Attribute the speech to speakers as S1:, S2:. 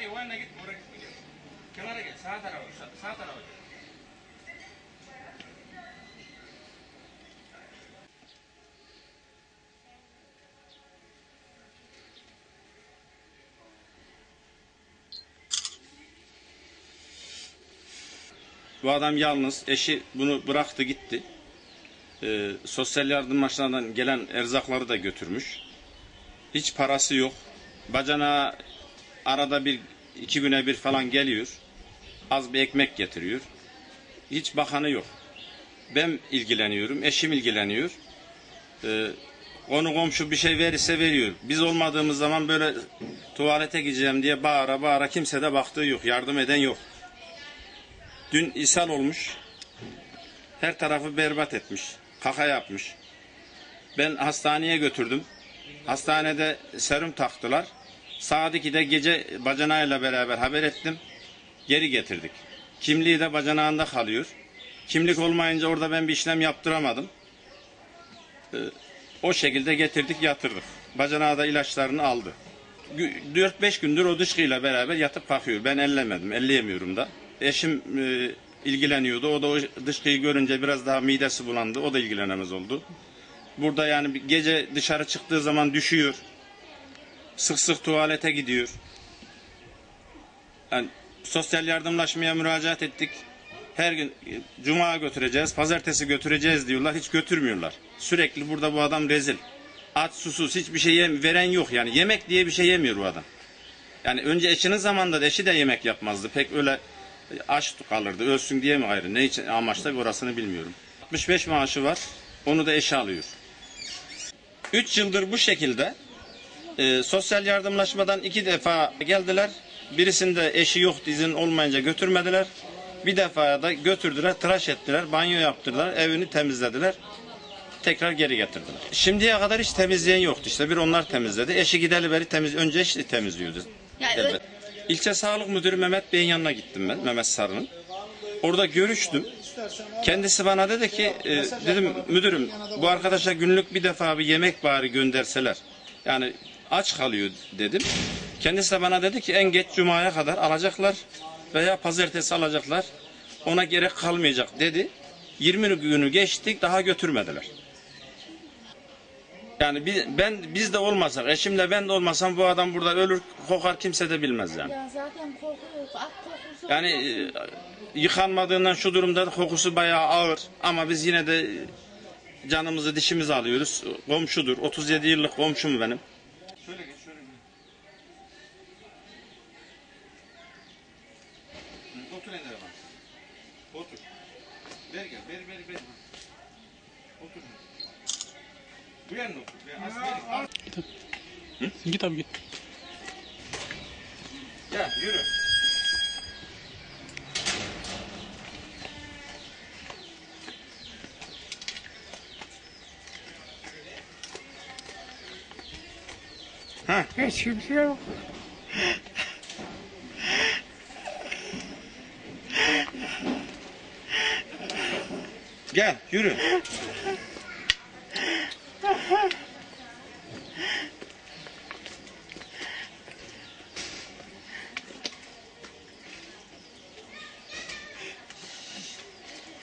S1: Ali o yana git, oraya git. Kenara gel, sağ tarafa, sağ tarafa gel. Bu adam yalnız, eşi bunu bıraktı gitti. Sosyal yardımlaşmadan gelen erzakları da götürmüş. Hiç parası yok. Bacana arada bir, 2 güne bir falan geliyor. Az bir ekmek getiriyor. Hiç bakanı yok. Ben ilgileniyorum, eşim ilgileniyor. Konu komşu bir şey verirse veriyor. Biz olmadığımız zaman böyle tuvalete gideceğim diye bağıra bağıra kimse de baktığı yok, yardım eden yok. Dün ishal olmuş, her tarafı berbat etmiş, kaka yapmış. Ben hastaneye götürdüm. Hastanede serum taktılar. Saat 2'de gece bacanağıyla beraber haber ettim. Geri getirdik. Kimliği de bacanağında kalıyor. Kimlik olmayınca orada ben bir işlem yaptıramadım. O şekilde getirdik, yatırdık. Bacanağı da ilaçlarını aldı. 4-5 gündür o dışkıyla beraber yatıp kalkıyor. Ben ellemedim, elleyemiyorum da. Eşim ilgileniyordu. O da o dışkıyı görünce biraz daha midesi bulandı. O da ilgilenemez oldu. Burada yani gece dışarı çıktığı zaman düşüyor. Sık sık tuvalete gidiyor. Yani sosyal yardımlaşmaya müracaat ettik. Her gün cuma götüreceğiz, pazartesi götüreceğiz diyorlar. Hiç götürmüyorlar. Sürekli burada bu adam rezil. Aç susuz hiçbir şey veren yok yani. Yemek diye bir şey yemiyor bu adam. Yani önce eşinin zamanında da eşi de yemek yapmazdı. Pek öyle aç kalırdı. Ölsün diye mi ayrı? Ne için amaçla orasını bilmiyorum. 65 maaşı var. Onu da eşi alıyor. 3 yıldır bu şekilde sosyal yardımlaşmadan 2 defa geldiler. Birisinde eşi yoktu, izin olmayınca götürmediler. Bir defa da götürdüler, tıraş ettiler, banyo yaptırdılar, evini temizlediler. Tekrar geri getirdiler. Şimdiye kadar hiç temizleyen yoktu işte. Bir onlar temizledi. Eşi gideli beri önce eşi temizliyordu. Yani İlçe Sağlık Müdürü Mehmet Bey'in yanına gittim ben, Mehmet Sarı'nın. Orada görüştüm. Kendisi bana dedi ki, dedim müdürüm bu arkadaşa günlük bir defa bir yemek bari gönderseler. Yani aç kalıyor dedim. Kendisi de bana dedi ki en geç cumaya kadar alacaklar veya pazartesi alacaklar. Ona gerek kalmayacak dedi. 20 günü geçtik daha götürmediler. Yani biz de olmasak, eşimle ben de olmasam bu adam burada ölür, kokar kimse de bilmez yani.
S2: Ya zaten kokuyor, at kokusu.
S1: Yani yıkanmadığından şu durumda kokusu bayağı ağır ama biz yine de canımızı dişimizi alıyoruz. Komşudur, 37 yıllık komşum benim. Şöyle geç, şöyle geç. Otur Ender bak. Otur. Ver gel, ver. Otur. Bu yanına otur.
S3: Git abi git.
S1: Gel yürü. Ha.
S4: Hiç kimse yok.
S1: Gel yürü.